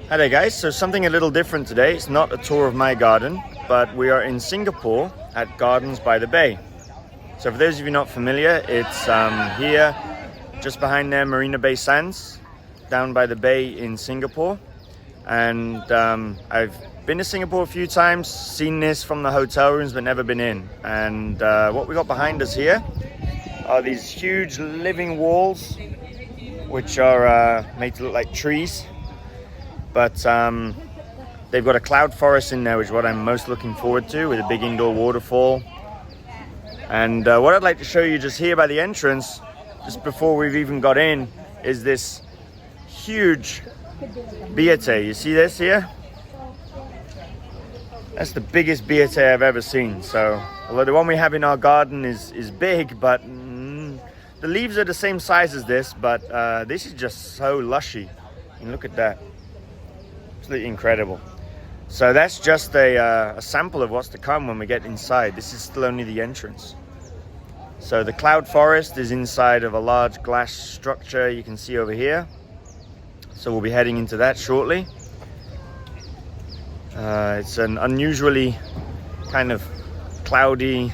Hi there guys, so something a little different today. It's not a tour of my garden, but we are in Singapore at Gardens by the Bay. So for those of you not familiar, it's here, just behind there, Marina Bay Sands, down by the bay in Singapore. And I've been to Singapore a few times, seen this from the hotel rooms, but never been in. And what we got behind us here are these huge living walls, which are made to look like trees. But they've got a cloud forest in there, which is what I'm most looking forward to, with a big indoor waterfall. And what I'd like to show you just here by the entrance, just before we've even got in, is this huge Biate. You see this here? That's the biggest Biate I've ever seen. So, although the one we have in our garden is big, but the leaves are the same size as this, but this is just so lushy. And look at that. Absolutely incredible. So that's just a sample of what's to come when we get inside. This is still only the entrance. So the cloud forest is inside of a large glass structure you can see over here. So we'll be heading into that shortly. It's an unusually kind of cloudy,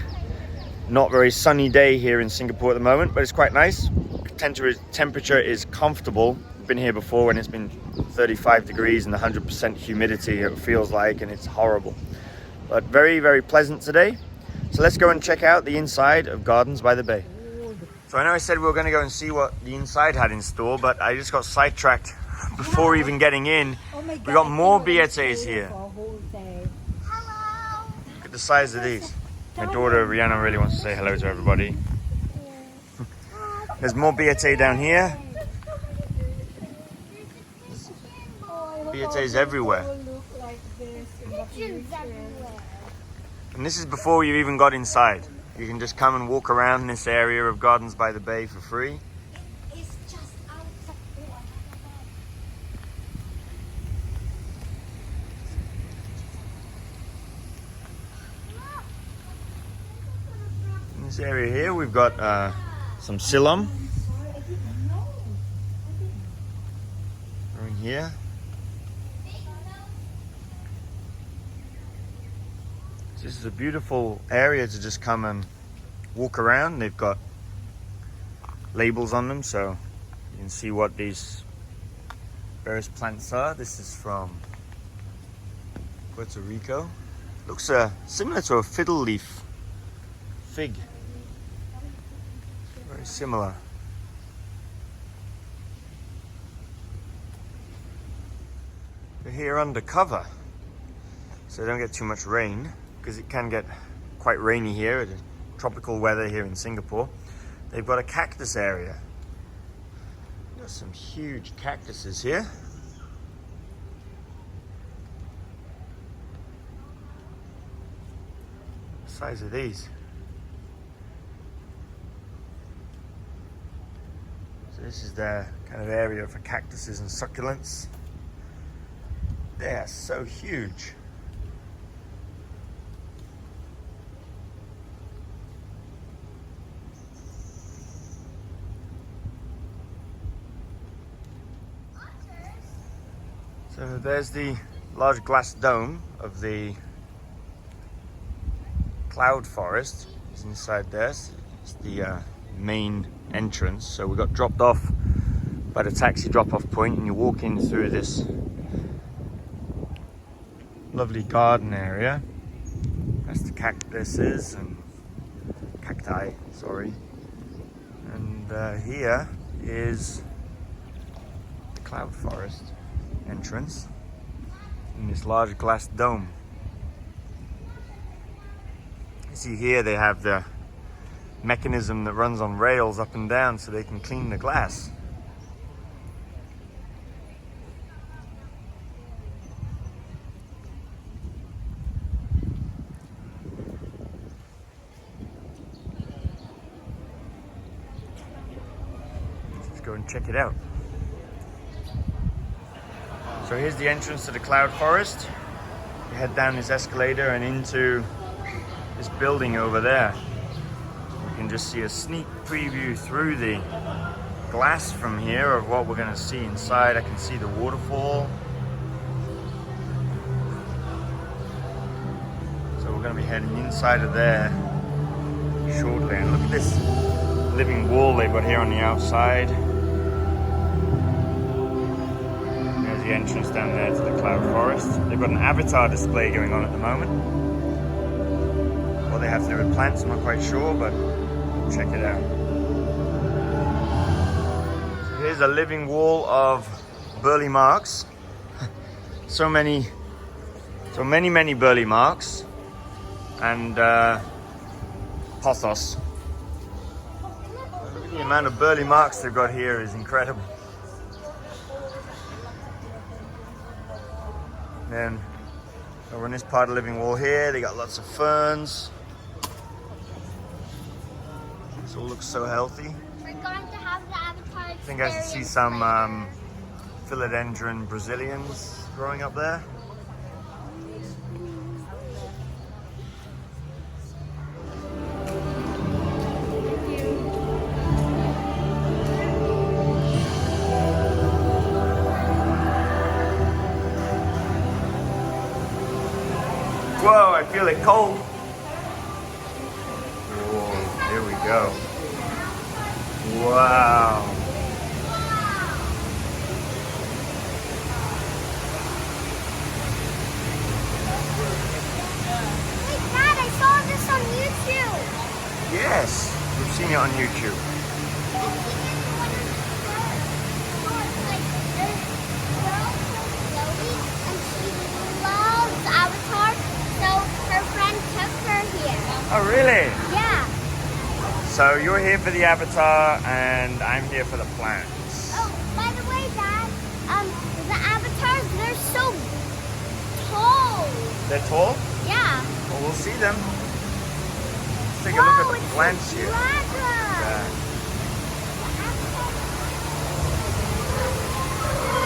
not very sunny day here in Singapore at the moment, but it's quite nice. Temperature is comfortable. Been here before when it's been 35 degrees and 100% humidity, it feels like, and it's horrible. But very, very pleasant today. So let's go and check out the inside of Gardens by the Bay. So I know I said we were going to go and see what the inside had in store, but I just got sidetracked before even getting in. We got more Biates here. Look at the size of these. My daughter Rihanna really wants to say hello to everybody. There's more Biate down here. Biates everywhere. And this is before you even got inside. You can just come and walk around this area of Gardens by the Bay for free. In this area here we've got some Silom. Right here. This is a beautiful area to just come and walk around. They've got labels on them so you can see what these various plants are. This is from Puerto Rico. Looks similar to a fiddle leaf fig. Very similar. They're here undercover so they don't get too much rain, because it can get quite rainy here, at tropical weather here in Singapore. They've got a cactus area. There's some huge cactuses here. The size of these. So this is their kind of area for cactuses and succulents. They are so huge. So there's the large glass dome of the cloud forest. It's inside there. It's the main entrance. So we got dropped off by the taxi drop-off point, and you walk in through this lovely garden area. That's the cactuses and cacti, sorry. And here is the cloud forest entrance in this large glass dome. You see here they have the mechanism that runs on rails up and down so they can clean the glass. Let's go and check it out. So here's the entrance to the cloud forest. You head down this escalator and into this building over there. You can just see a sneak preview through the glass from here of what we're going to see inside. I can see the waterfall. going to be heading inside of there shortly. And look at this living wall they've got here on the outside. There's the entrance down there to the cloud forest. They've got an avatar display going on at the moment. What they have to do with plants, I'm not quite sure, but check it out. So here's a living wall of burley marks. so many burley marks. And pothos. The amount of burley marks they've got here is incredible. Then over on this part of the living wall here, they got lots of ferns. This all looks so healthy. We're going to have the avatar I think I see some philodendron Brazilians growing up there. Whoa, I feel it cold. Whoa, here we go. Wow. Hey Dad, I saw this on YouTube. Yes, we've seen it on YouTube. Oh, really? Yeah. So you're here for the avatar and I'm here for the plants. Oh, by the way, Dad, the avatars, they're so tall. They're tall? Yeah. Well, we'll see them. Let's take a look at the plants here. Yeah.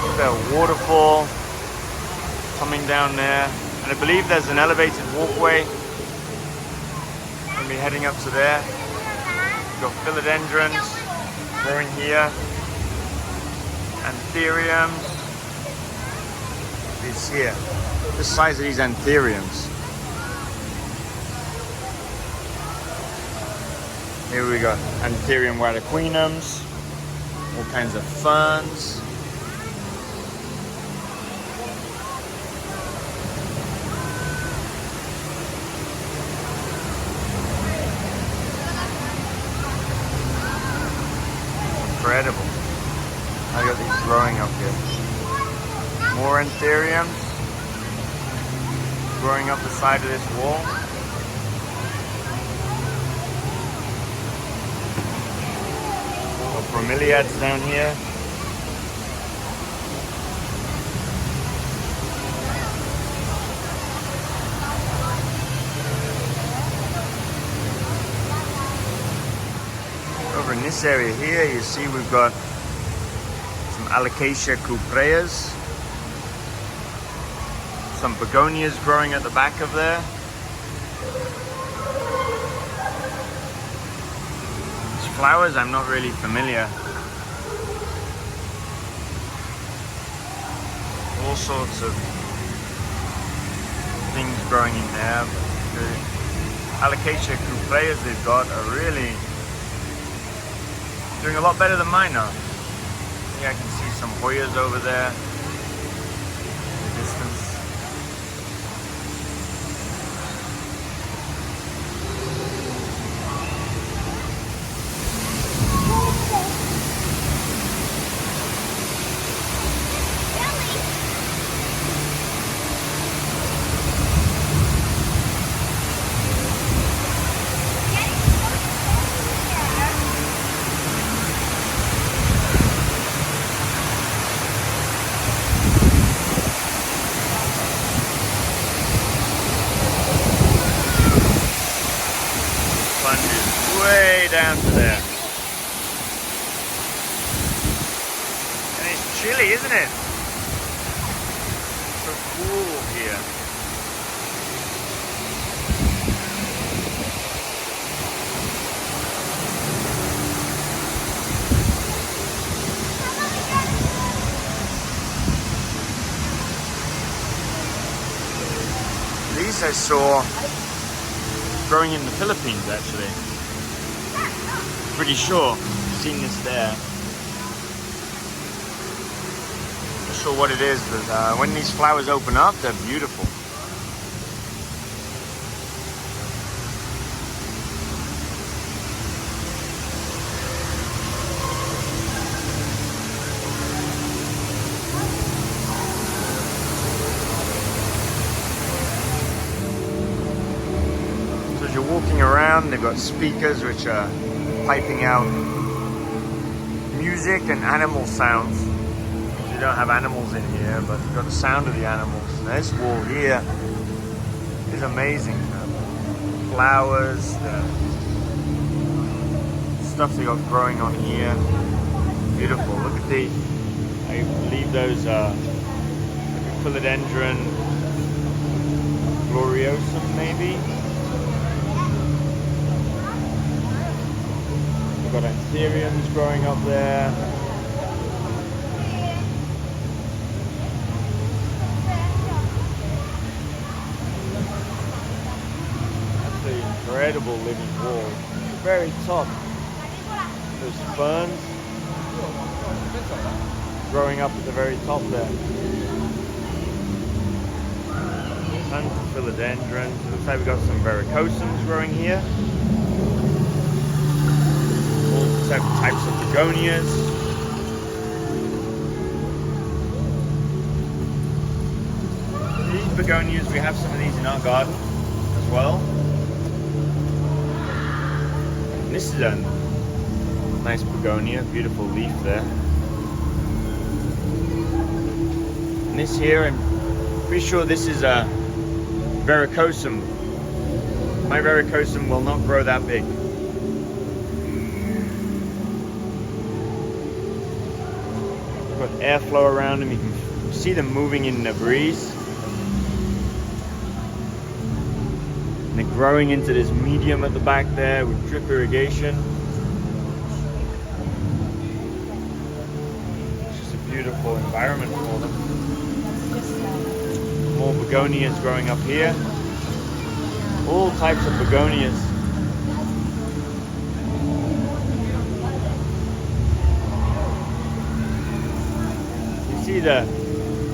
There's a waterfall coming down there. And I believe there's an elevated walkway. We'll be heading up to there. We've got philodendrons growing here. Anthuriums. These here. The size of these anthuriums. Here we got Anthurium waterquinums. All kinds of ferns. Incredible. I got these growing up here. More anthuriums growing up the side of this wall. Bromeliads down here. Over in this area here, you see we've got some Alocasia cupreas, some begonias growing at the back of there. These flowers, I'm not really familiar. All sorts of things growing in there. The Alocasia cupreas they've got are really doing a lot better than mine now. Yeah, I can see some Hoyas over there in the distance. Way down to there. And it's chilly, isn't it? So cool here. These I saw growing in the Philippines, actually. Pretty sure. I've seen this there. Not sure what it is, but when these flowers open up, they're beautiful. As you're walking around, they've got speakers which are piping out music and animal sounds. You don't have animals in here, but you've got the sound of the animals. And this wall here is amazing. Flowers, the stuff they got growing on here. Beautiful. Look at the, I believe those are like a philodendron gloriosum maybe. We've got anthuriums growing up there. Absolutely incredible living wall. At the very top, those ferns growing up at the very top there. Tons of philodendrons. It looks like we've got some varicosums growing here. Types of begonias. These begonias, we have some of these in our garden as well. And this is a nice begonia, beautiful leaf there. And this here, I'm pretty sure this is a varicosum. My varicosum will not grow that big. Got airflow around them, you can see them moving in the breeze. And they're growing into this medium at the back there with drip irrigation. It's just a beautiful environment for them. More begonias growing up here. All types of begonias. See the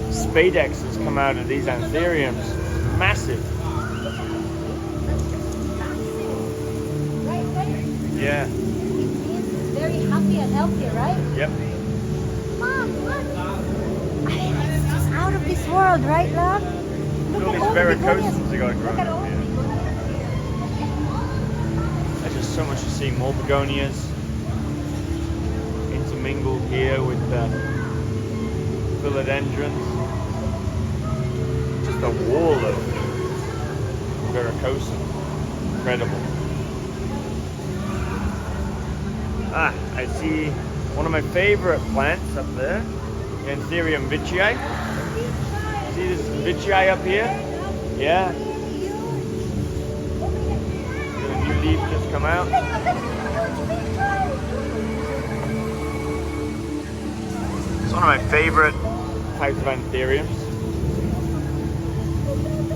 spadix that's come out of these anthuriums. Massive. Yeah. Very happy and healthy, right? Yep. Mom, look. I mean, it's just out of this world, right, love? Look at all these varicosums they got growing up here. There's just so much to see. More begonias intermingled here with the philodendrons. Just a wall of varicosum. Incredible. Ah, I see one of my favorite plants up there, Anthurium veitchii. See this veitchii up here? Yeah. Got a new leaf just come out. It's one of my favorite types of anthuriums.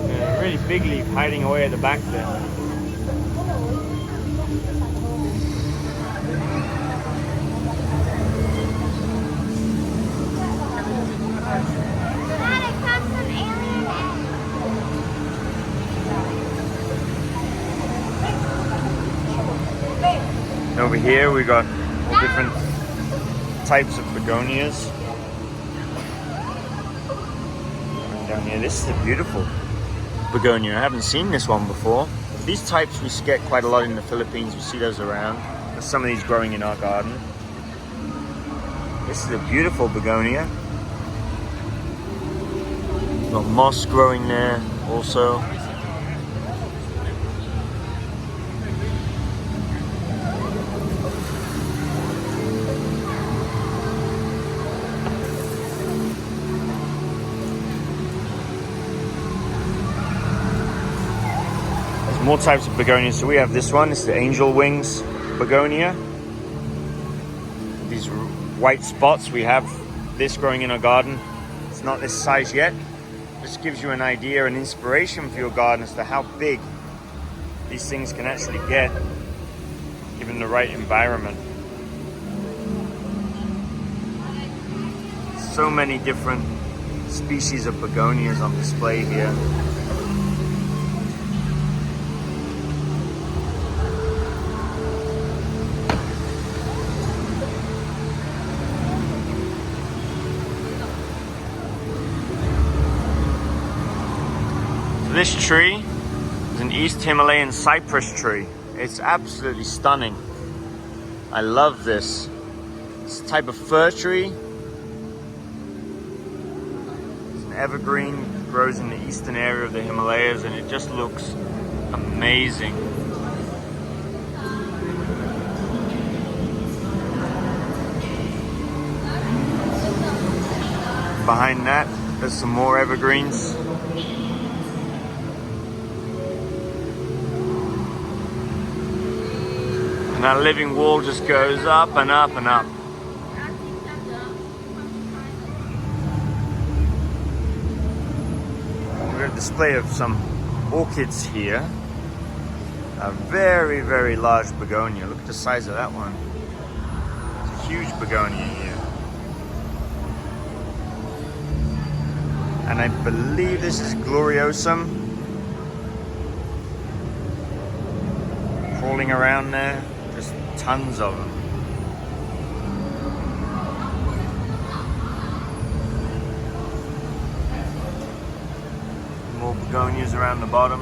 Yeah, really big leaf hiding away at the back there. Over here we got different types of begonias. Down here, this is a beautiful begonia. I haven't seen this one before. These types we get quite a lot in the Philippines. We see those around. There's some of these growing in our garden. This is a beautiful begonia. Got moss growing there also. More types of begonias. So we have this one. It's the angel wings begonia. These white spots. We have this growing in our garden. It's not this size yet. This gives you an idea and inspiration for your garden as to how big these things can actually get, given the right environment. So many different species of begonias on display here. So this tree is an East Himalayan cypress tree. It's absolutely stunning. I love this. It's a type of fir tree. Evergreen, grows in the eastern area of the Himalayas, and it just looks amazing. Behind that, there's some more evergreens. And that living wall just goes up and up and up. Display of some orchids here. A very, very large begonia. Look at the size of that one. It's a huge begonia here. And I believe this is Gloriosum. Crawling around there. Just tons of them. More begonias around the bottom.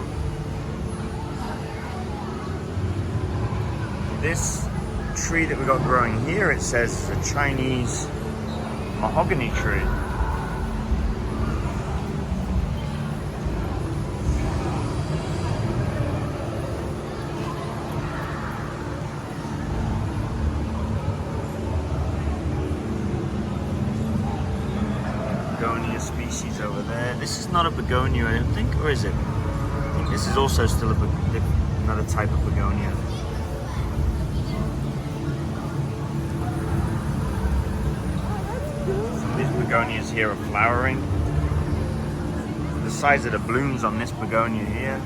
This tree that we got growing here, it says is a Chinese mahogany tree. Begonia species over there. This is not a begonia, I don't think, or is it? I think this is also still another type of begonia. So these begonias here are flowering. The size of the blooms on this begonia here.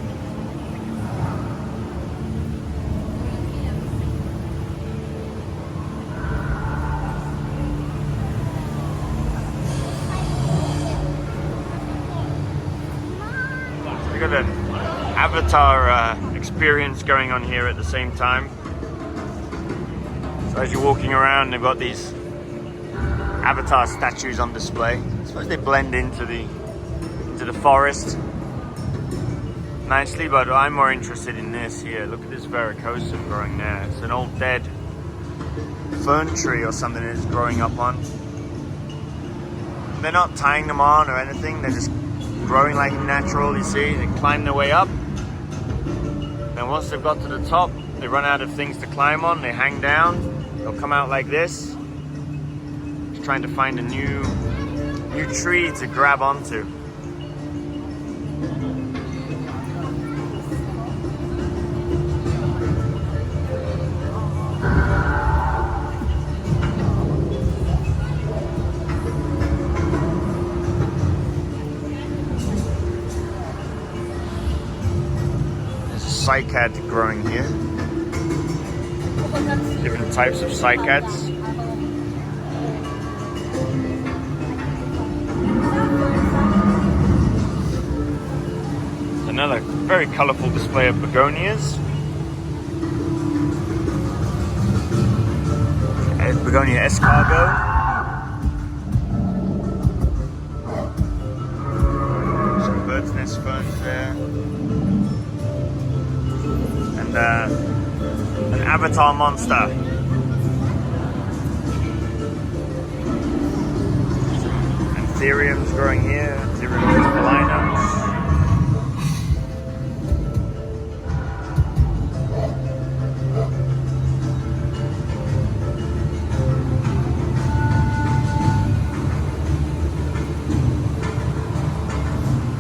Got an avatar experience going on here at the same time. So as you're walking around, they've got these avatar statues on display. I suppose they blend into the forest nicely, but I'm more interested in this here. Look at this varicosum growing there. It's an old dead fern tree or something that it's growing up on. They're not tying them on or anything, they're just growing like natural, you see. They climb their way up. And once they've got to the top, they run out of things to climb on, they hang down, they'll come out like this. Just trying to find a new tree to grab onto. Cycad growing here. Different types of cycads. Another very colorful display of begonias. Begonia escargot. Some bird's nest ferns there. And an avatar monster. Anthuriums growing here. Anthurium masculinum.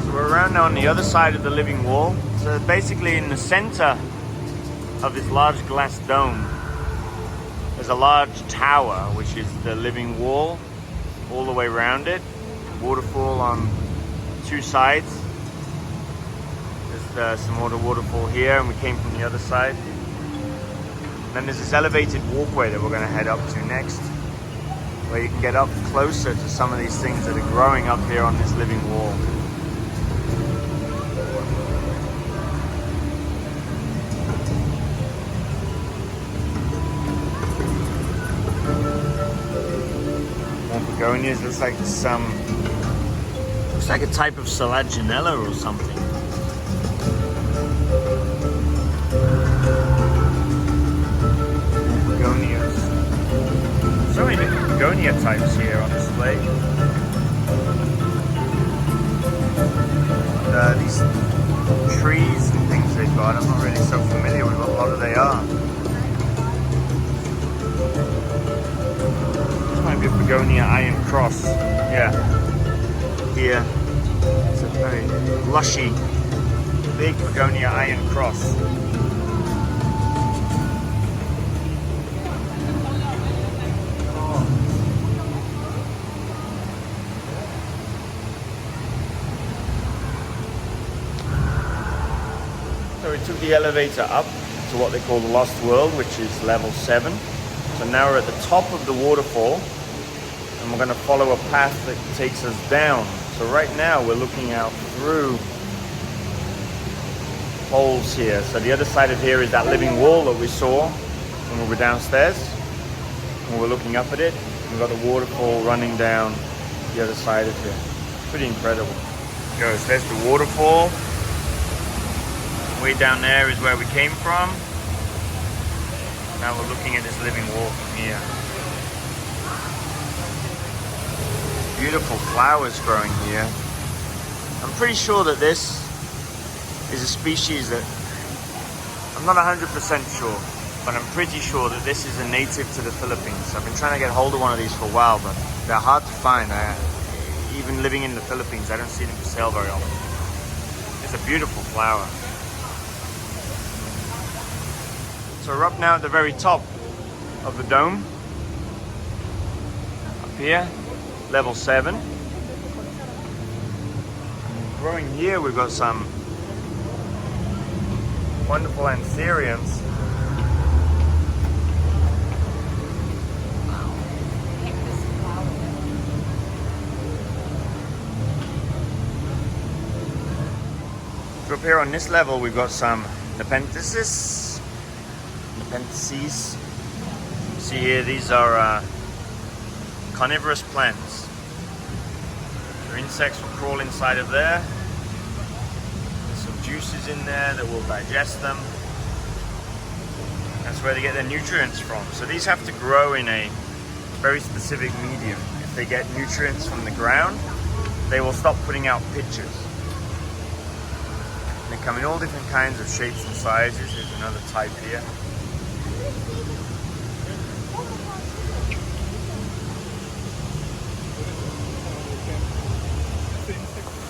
So we're around now on the other side of the living wall. So basically in the center of this large glass dome, there's a large tower, which is the living wall all the way around it. Waterfall on two sides. There's some more waterfall here, and we came from the other side. Then there's this elevated walkway that we're going to head up to next, where you can get up closer to some of these things that are growing up here on this living wall. More begonias. Looks like a type of Selaginella or something. Begonias. So many different begonia types here on display. These trees and things they've got, I'm not really so familiar with what a lot of they are. This might be a begonia iron cross. Yeah. Here. It's a very lushy, big begonia iron cross. So we took the elevator up to what they call the Lost World, which is level 7. So now we're at the top of the waterfall, and we're going to follow a path that takes us down. So right now we're looking out through holes here. So the other side of here is that living wall that we saw when we were downstairs, and we're looking up at it. We've got the waterfall running down the other side of here. Pretty incredible. There goes. There's the waterfall. Way down there is where we came from. Now we're looking at this living wall from here. Beautiful flowers growing here. I'm pretty sure that this is a species that, I'm not 100% sure, but I'm pretty sure that this is a native to the Philippines. I've been trying to get hold of one of these for a while, but they're hard to find. Even living in the Philippines, I don't see them for sale very often. It's a beautiful flower. So we're up now at the very top of the dome. Up here, level 7. Growing here, we've got some wonderful anthuriums. So up here on this level, we've got some Nepenthes. See here, these are carnivorous plants. So insects will crawl inside of there. There's some juices in there that will digest them. That's where they get their nutrients from. So these have to grow in a very specific medium. If they get nutrients from the ground, they will stop putting out pitchers. They come in all different kinds of shapes and sizes. There's another type here.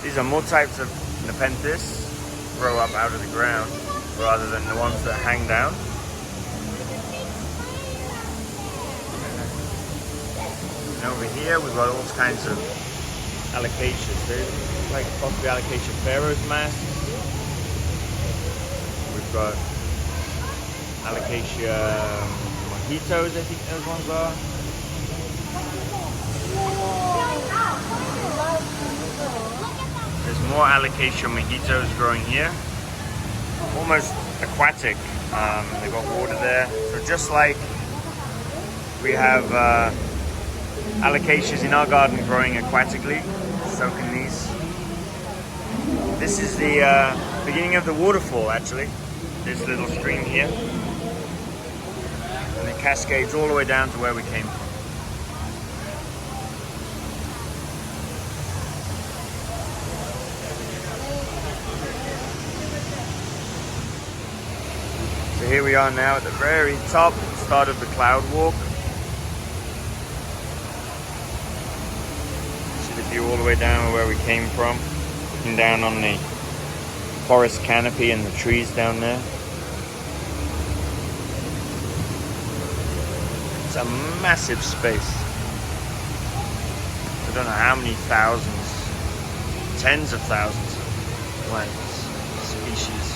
These are more types of Nepenthes, grow up out of the ground rather than the ones that hang down. And over here we've got all kinds of alocasias. There's like possibly Alocasia Pharaoh's mask. We've got Alocasia mojitos, I think those ones are. There's more Alocasia mojitos growing here. Almost aquatic. They've got water there. So just like we have Alocasias in our garden growing aquatically, so can these. This is the beginning of the waterfall, actually. This little stream here. And it cascades all the way down to where we came from. So here we are now at the very top, start of the cloud walk. See the view all the way down where we came from. Looking down on the forest canopy and the trees down there. It's a massive space. I don't know how many thousands, tens of thousands of plants, species.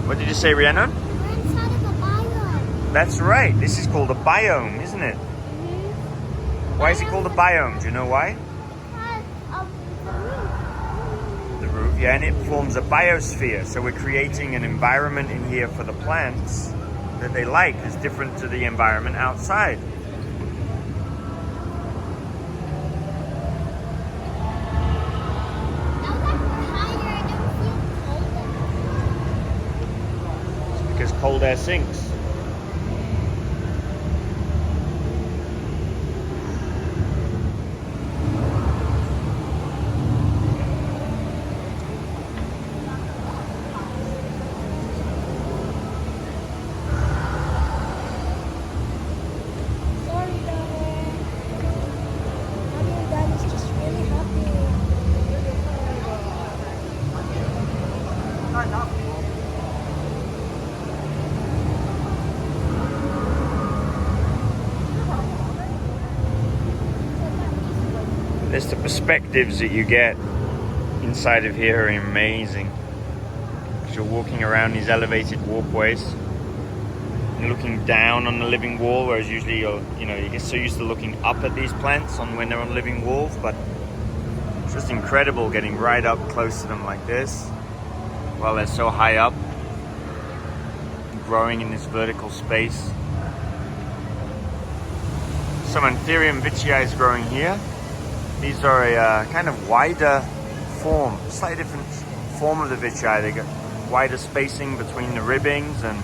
What did you say, Rihanna? We're inside of a biome. That's right. This is called a biome, isn't it? Mm-hmm. Why is it called a biome? Do you know why? Because of the roof. The roof, yeah, and it forms a biosphere. So we're creating an environment in here for the plants that they like. It's different to the environment outside. Now that we're higher, I don't feel colder. Because cold air sinks. Sorry, Daddy. Mommy and Daddy's just really happy. There's the perspectives that you get inside of here are amazing. Because you're walking around these elevated walkways. You're looking down on the living wall, whereas usually you get so used to looking up at these plants when they're on living walls, but it's just incredible getting right up close to them like this while they're so high up, growing in this vertical space. Some Anthurium vichii is growing here. These are a kind of wider form, slightly different form of the vichii. They got wider spacing between the ribbings, and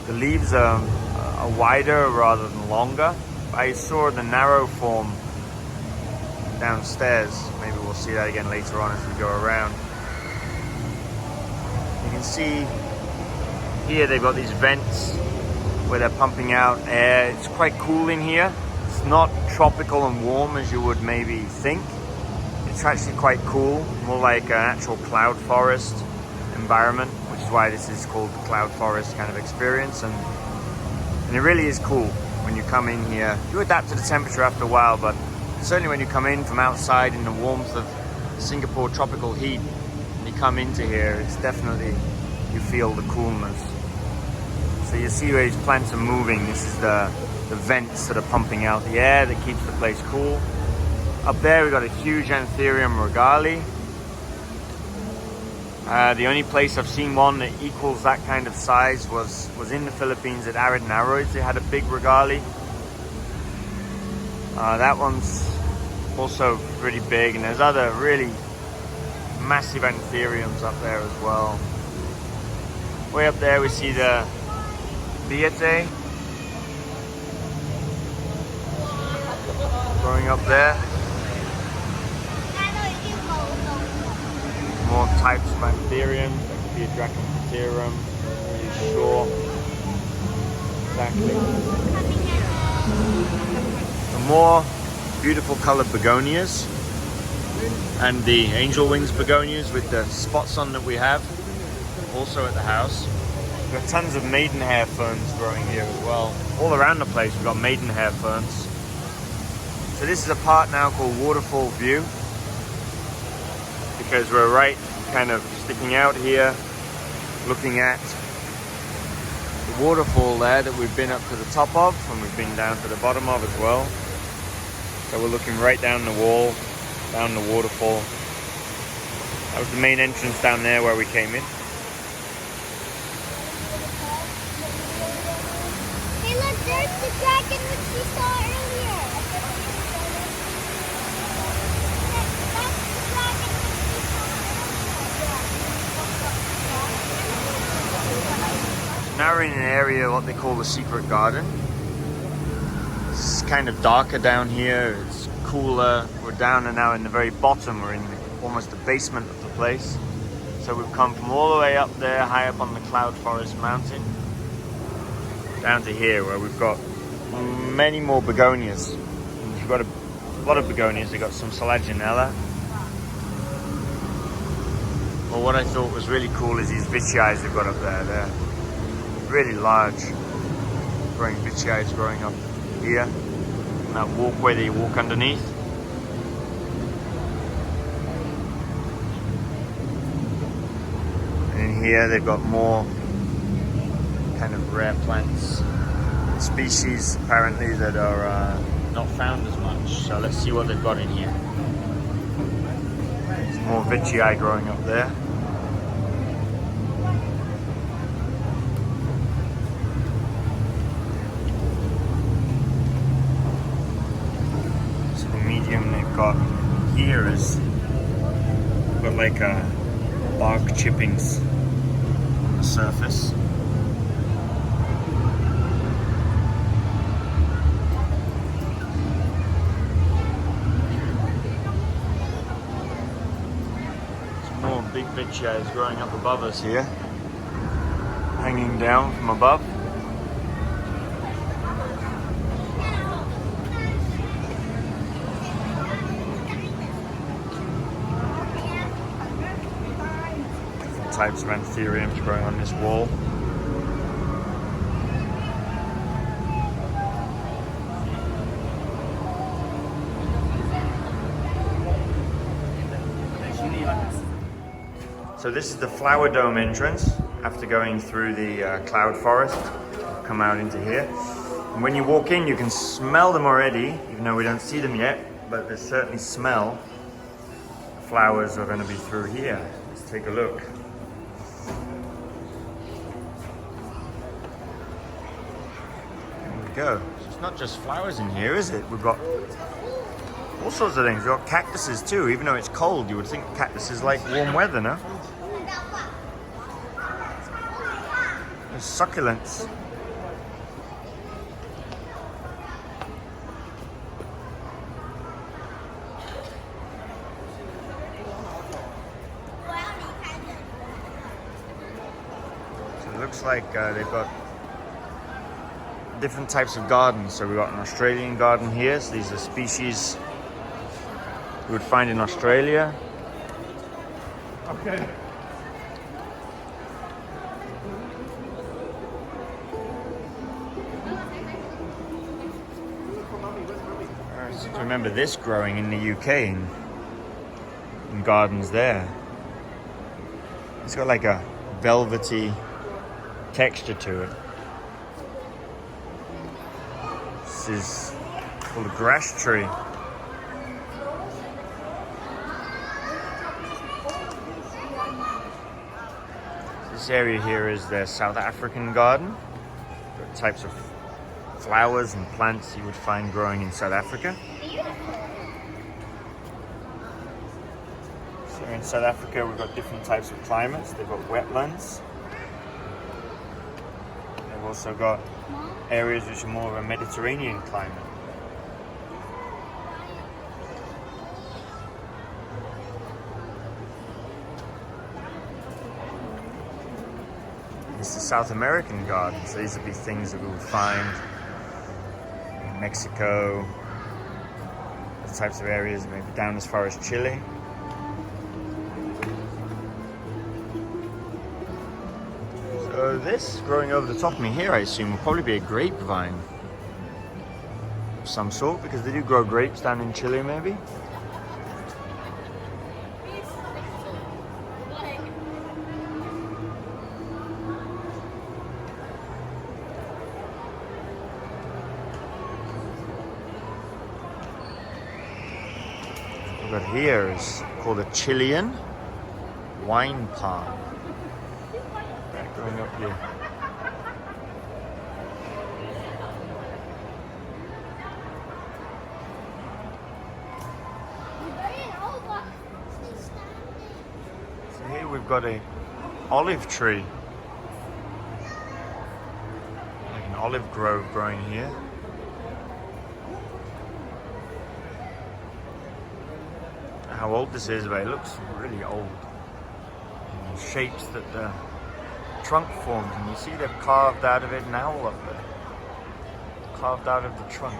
the leaves are wider rather than longer. I saw the narrow form downstairs. Maybe we'll see that again later on as we go around. You can see here they've got these vents where they're pumping out air. It's quite cool in here. It's not tropical and warm as you would maybe think. It's actually quite cool, more like an actual cloud forest environment, which is why this is called the cloud forest kind of experience. And it really is cool when you come in here. You adapt to the temperature after a while, but certainly when you come in from outside in the warmth of Singapore tropical heat, and you come into here, it's definitely, you feel the coolness. So you see where these plants are moving. This is the vents that are pumping out the air that keeps the place cool. Up there we've got a huge Anthurium regali. The only place I've seen one that equals that kind of size was in the Philippines at Arid Narrows. They had a big regali. That one's also pretty big, and there's other really massive Anthuriums up there as well. Way up there we see the Biete growing up there. More types of Anthurium. That could be a Dracuncuterum. I'm not really sure exactly. The more beautiful coloured begonias and the angel wings begonias with the spots on that we have also at the house. We've got tons of maidenhair ferns growing here as well. All around the place we've got maidenhair ferns. So this is a part now called Waterfall View, because we're right kind of sticking out here looking at the waterfall there that we've been up to the top of, and we've been down to the bottom of as well. So we're looking right down the wall, down the waterfall. That was the main entrance down there where we came in. Hey, look, there's the dragon which we saw earlier. That's the dragon which we saw earlier. Now we're in an area what they call the secret garden. It's kind of darker down here, it's cooler. We're down and now in the very bottom, we're in almost the basement of the place. So we've come from all the way up there, high up on the Cloud Forest mountain, down to here where we've got many more begonias. We've got a lot of begonias. We've got some Selaginella. Well, what I thought was really cool is these vichii they've got up there. They're really large growing Veitchii is growing up here. And that walkway that you walk underneath. And in here they've got more kind of rare plants, species apparently that are not found as much. So let's see what they've got in here. There's more Veitchii growing up there. So the medium they've got here is got like bark chippings on the surface. Big Veitchii is growing up above us here, hanging down from above. Different types of anthuriums growing on this wall. So this is the flower dome entrance. After going through the cloud forest, come out into here. And when you walk in, you can smell them already, even though we don't see them yet, but there's certainly smell. The flowers are going to be through here. Let's take a look. There we go. So it's not just flowers in here, is it? We've got all sorts of things. We've got cactuses too. Even though it's cold, you would think cactuses like warm weather, no? There's succulents. So it looks like they've got different types of gardens. So we've got an Australian garden here. So these are species you would find in Australia. Okay. I seem to remember this growing in the UK in gardens there. It's got like a velvety texture to it. This is called a grass tree. This area here is the South African garden. Got types of flowers and plants you would find growing in South Africa. So in South Africa we've got different types of climates. They've got wetlands. They've also got areas which are more of a Mediterranean climate. It's the South American garden, so these would be things that we would find in Mexico, the types of areas maybe down as far as Chile. So this growing over the top of me here, I assume, will probably be a grapevine of some sort, because they do grow grapes down in Chile maybe. What here is called a Chilean wine palm. Right, going up here. So here we've got a olive tree. Like an olive grove growing here. How old this is, but it looks really old. And the shapes that the trunk forms, and you see they've carved out of it an owl up there. Carved out of the trunk.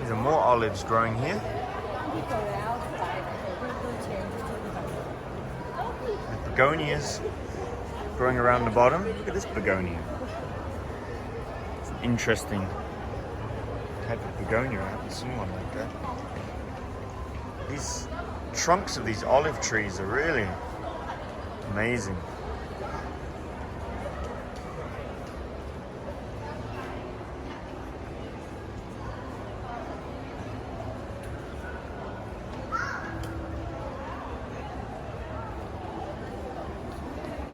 These are more olives growing here. The begonias growing around the bottom. Look at this begonia. It's an interesting type of begonia. I haven't seen one like that. These trunks of these olive trees are really amazing.